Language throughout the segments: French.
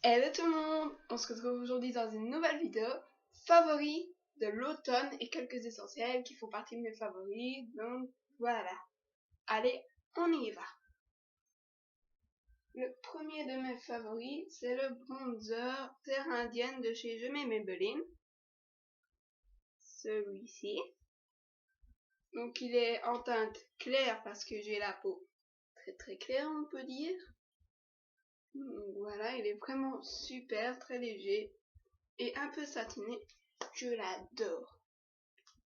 Hello tout le monde, on se retrouve aujourd'hui dans une nouvelle vidéo favoris de l'automne et quelques essentiels qui font partie de mes favoris, donc voilà. Allez, on y va. Le premier de mes favoris, c'est le bronzer Terre Indienne de chez Je mets Maybelline. Celui-ci. Donc il est en teinte claire parce que j'ai la peau très claire, on peut dire. Donc, voilà, il est vraiment super, très léger et un peu satiné. Je l'adore.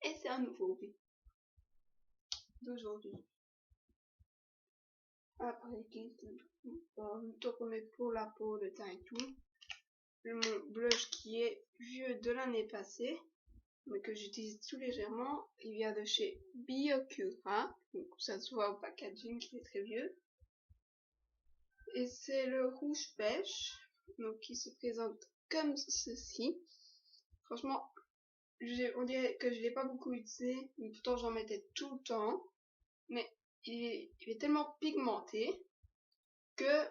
Et c'est un nouveau d'aujourd'hui. Après, plutôt qu'on est pour la peau, le teint et tout. Mon blush qui est vieux de l'année passée, mais que j'utilise tout légèrement, il vient de chez Biocura. Donc ça se voit au packaging qui est très vieux. Et c'est le rouge pêche, donc qui se présente comme ceci. Franchement, on dirait que je l'ai pas beaucoup utilisé, mais pourtant j'en mettais tout le temps. Mais il est tellement pigmenté que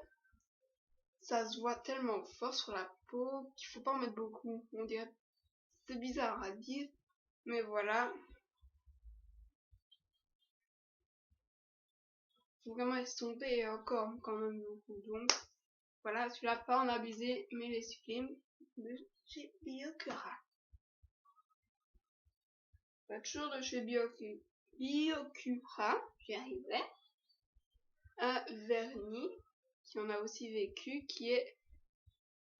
ça se voit tellement fort sur la peau qu'il faut pas en mettre beaucoup. On dirait, c'est bizarre à dire, mais voilà. Faut vraiment estomper et encore quand même beaucoup. Donc voilà, celui-là pas en abuser, mais les supprimes de chez Biocura. Toujours de chez Biocura, j'y arriverai. Un vernis qui en a aussi vécu, qui est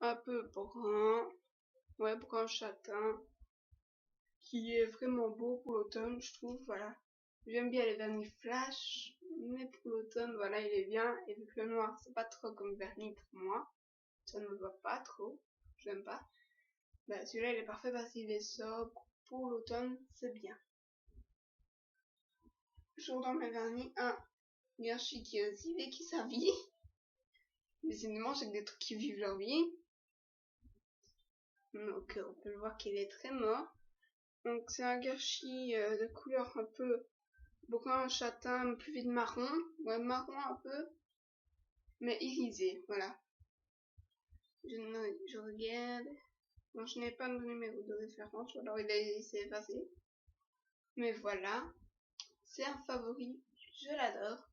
un peu brun, ouais, brun châtain, qui est vraiment beau pour l'automne, je trouve. Voilà, j'aime bien les vernis flash, mais pour l'automne, voilà, il est bien. Et vu que le noir c'est pas trop comme vernis pour moi, ça ne me va pas trop, j'aime pas. Bah, celui-là il est parfait parce qu'il est sobre. Pour l'automne, c'est bien. Toujours dans mes vernis, un Guerchi qui est aussi vécu sa vie. Décidément, j'ai que des trucs qui vivent leur vie. Donc on peut le voir qu'il est très mort. Donc c'est un Guerchi de couleur un peu brun châtain, plus vite marron, ouais, marron un peu, mais irisé, voilà. Je regarde. Bon, je n'ai pas de numéro de référence, ou alors il s'est effacé. Mais voilà, c'est un favori, je l'adore.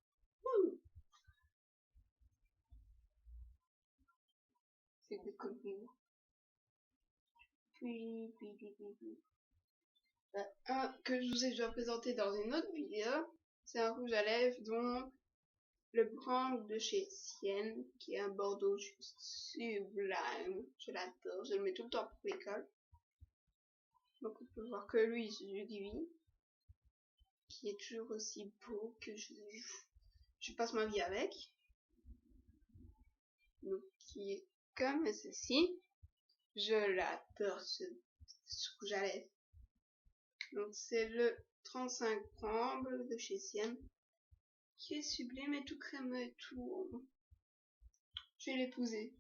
C'est des conneries. Puis. Un que je vous ai déjà présenté dans une autre vidéo, c'est un rouge à lèvres, donc le brun de chez Sienne, qui est un bordeaux juste sublime. Je l'adore, je le mets tout le temps pour l'école. Donc on peut voir que lui, je dis qui est toujours aussi beau que je passe ma vie avec. Donc qui est comme ceci. Je l'adore ce rouge à lèvres. Donc c'est le 35 Amble de chez Sienne, qui est sublime et tout crémeux et tout. Je vais l'épouser.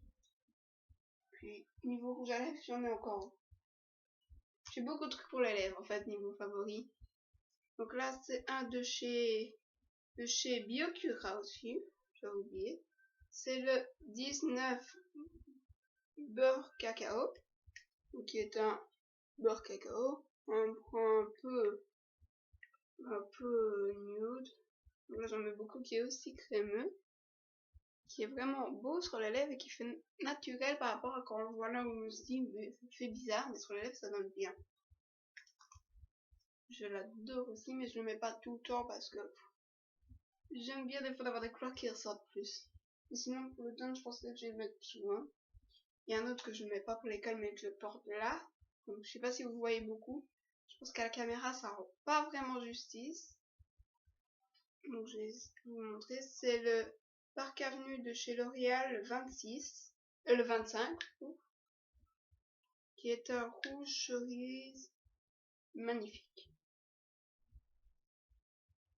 Puis niveau rouge à lèvres, j'en ai encore. J'ai beaucoup de trucs pour les lèvres en fait, niveau favori. Donc là c'est un de chez Biocura aussi, j'avais oublié. C'est le 19 beurre cacao, qui est un beurre cacao, un peu nude. Là j'en mets beaucoup, qui est aussi crémeux, qui est vraiment beau sur les lèvres et qui fait naturel par rapport à quand on le voit là où on se dit mais ça fait bizarre, mais sur les lèvres ça donne bien. Je l'adore aussi, mais je le mets pas tout le temps parce que j'aime bien des fois d'avoir des couleurs qui ressortent plus. Et sinon pour le teint je pense que je vais le mettre souvent. Il y a un autre que je ne mets pas pour l'école mais que je porte là. Donc je sais pas si vous voyez beaucoup. Je pense qu'à la caméra ça rend pas vraiment justice. Donc je vais vous montrer. C'est le Parc Avenue de chez L'Oréal le 26. Le 25. Qui est un rouge cerise magnifique.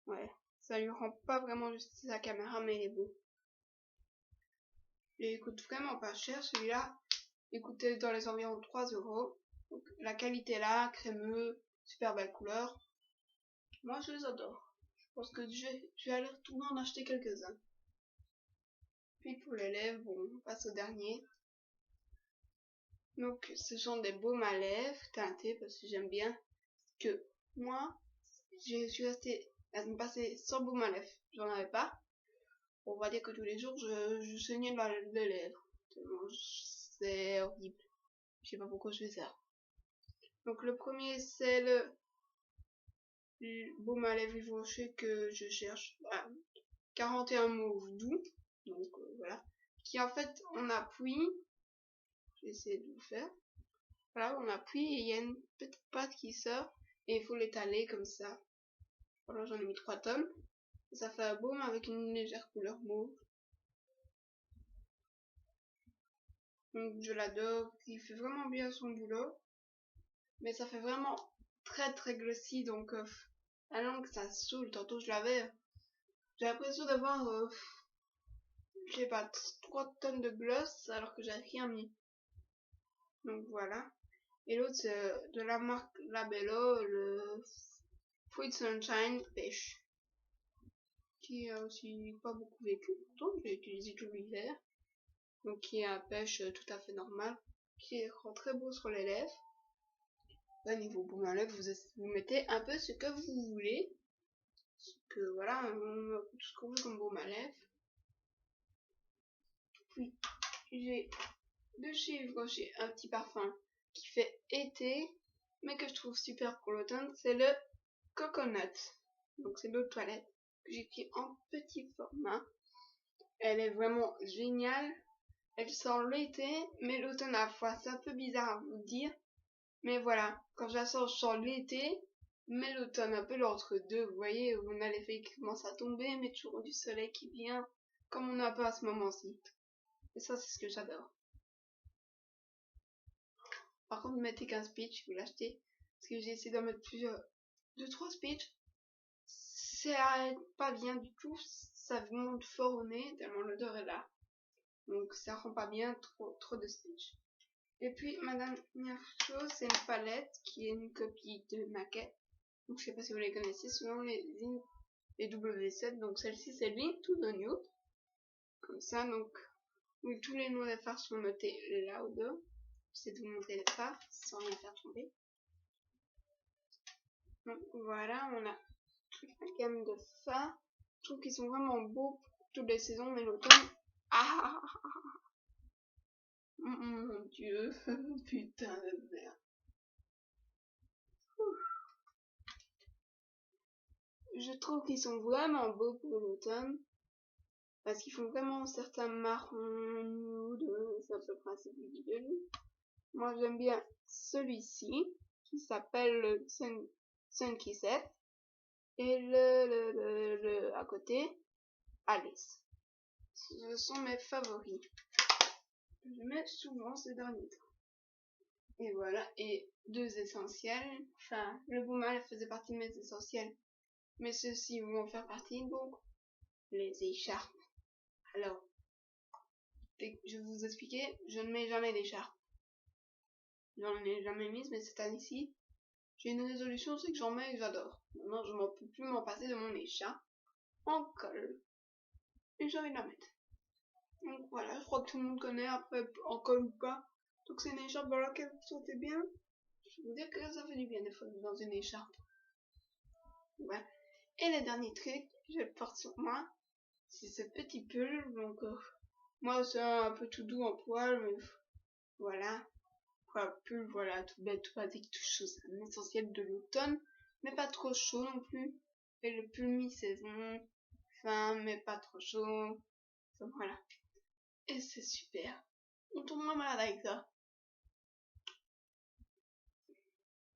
Ouais. Ça lui rend pas vraiment justice à la caméra mais il est beau. Et il coûte vraiment pas cher celui-là. Il coûtait dans les environs 3 €. Donc, la qualité là, crémeux, super belle couleur. Moi je les adore. Je pense que je vais aller retourner en acheter quelques-uns. Puis pour les lèvres, bon, on passe au dernier. Donc ce sont des baumes à lèvres teintés parce que j'aime bien que moi je suis restée la semaine passée sans baume à lèvres, j'en avais pas. On va dire que tous les jours je saignais les lèvres. C'est horrible. Je sais pas pourquoi je fais ça. Donc le premier c'est le baume à lèvres Yves Rocher que je cherche. 41 mauve doux. Donc voilà. Qui en fait on appuie. Je vais essayer de vous faire. Voilà, on appuie et il y a une petite pâte qui sort. Et il faut l'étaler comme ça. Voilà, j'en ai mis 3 tonnes. Et ça fait un baume avec une légère couleur mauve. Donc je l'adore. Il fait vraiment bien son boulot. Mais ça fait vraiment très très glossy. Donc la langue ça saoule. Tantôt je l'avais. J'ai l'impression d'avoir, je sais pas, 3 tonnes de gloss alors que j'ai rien mis. Donc voilà. Et l'autre c'est de la marque Labello, le Fruit Sunshine Pêche. Qui a aussi pas beaucoup vécu, pourtant je l'ai utilisé tout l'hiver. Donc qui est un pêche tout à fait normal, qui rend très beau sur les lèvres. Là, niveau baume à lèvres, vous mettez un peu ce que vous voulez. Parce que voilà, on a tout ce qu'on veut comme baume à lèvres. Puis j'ai de chez Yves Rocher un petit parfum qui fait été, mais que je trouve super pour l'automne, c'est le Coconut. Donc c'est l'eau de toilette que j'ai pris en petit format. Elle est vraiment géniale. Elle sent l'été, mais l'automne à la fois. C'est un peu bizarre à vous dire. Mais voilà, quand je la sens, je sens l'été, mais l'automne, un peu l'entre-deux. Vous voyez, on a les feuilles qui commencent à tomber, mais toujours du soleil qui vient, comme on a un peu à ce moment-ci. Et ça, c'est ce que j'adore. Par contre, mettez qu'un speech, vous l'achetez. Parce que j'ai essayé d'en mettre plusieurs. 2-3 speech. Ça pas bien du tout. Ça monte fort au nez, tellement l'odeur est là. Donc ça rend pas bien trop de speech. Et puis ma dernière chose, c'est une palette qui est une copie de maquette. Donc je sais pas si vous les connaissez, selon les W7. Donc celle-ci c'est Link to the Nude. Comme ça, donc où tous les noms des phares sont notés là au dos. J'essaie de vous montrer les phares sans rien faire tomber. Donc voilà, on a toute la gamme de phares. Je trouve qu'ils sont vraiment beaux pour toutes les saisons, mais l'automne. Ah, mon dieu, putain de merde. Je trouve qu'ils sont vraiment beaux pour l'automne. Parce qu'ils font vraiment certains marrons nude, c'est un peu le principe du gueule. Moi j'aime bien celui-ci, qui s'appelle le Sun Kisset. Et le à côté, Alice. Ce sont mes favoris. Je mets souvent ces derniers temps. Et voilà, et 2 essentiels. Enfin, le baume à lèvres faisait partie de mes essentiels. Mais ceux-ci vont faire partie, donc, les écharpes. Alors, je vais vous expliquer, je ne mets jamais d'écharpe. J'en ai jamais mise, mais cette année-ci, j'ai une résolution, c'est que j'en mets et que j'adore. Maintenant, je ne peux plus m'en passer de mon écharpe en colle. Et j'ai envie de la mettre. Donc voilà, je crois que tout le monde connaît, après, en colle ou pas. Donc c'est une écharpe dans laquelle vous vous sentez bien. Je vais vous dire que ça fait du bien des fois dans une écharpe. Voilà. Et le dernier truc, je le porte sur moi, c'est ce petit pull. Donc moi c'est un peu tout doux en poil, mais voilà. Quoi, pull, voilà, tout bête, tout basique, tout chaud, c'est un essentiel de l'automne, mais pas trop chaud non plus. Et le pull mi-saison, fin, mais pas trop chaud. Donc voilà. Et c'est super. On tombe moins malade avec ça.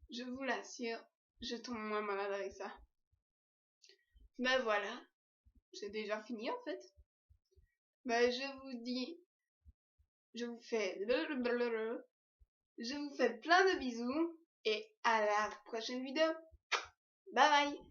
Je vous l'assure, je tombe moins malade avec ça. Ben voilà, c'est déjà fini en fait. Ben je vous dis, je vous fais plein de bisous et à la prochaine vidéo. Bye bye.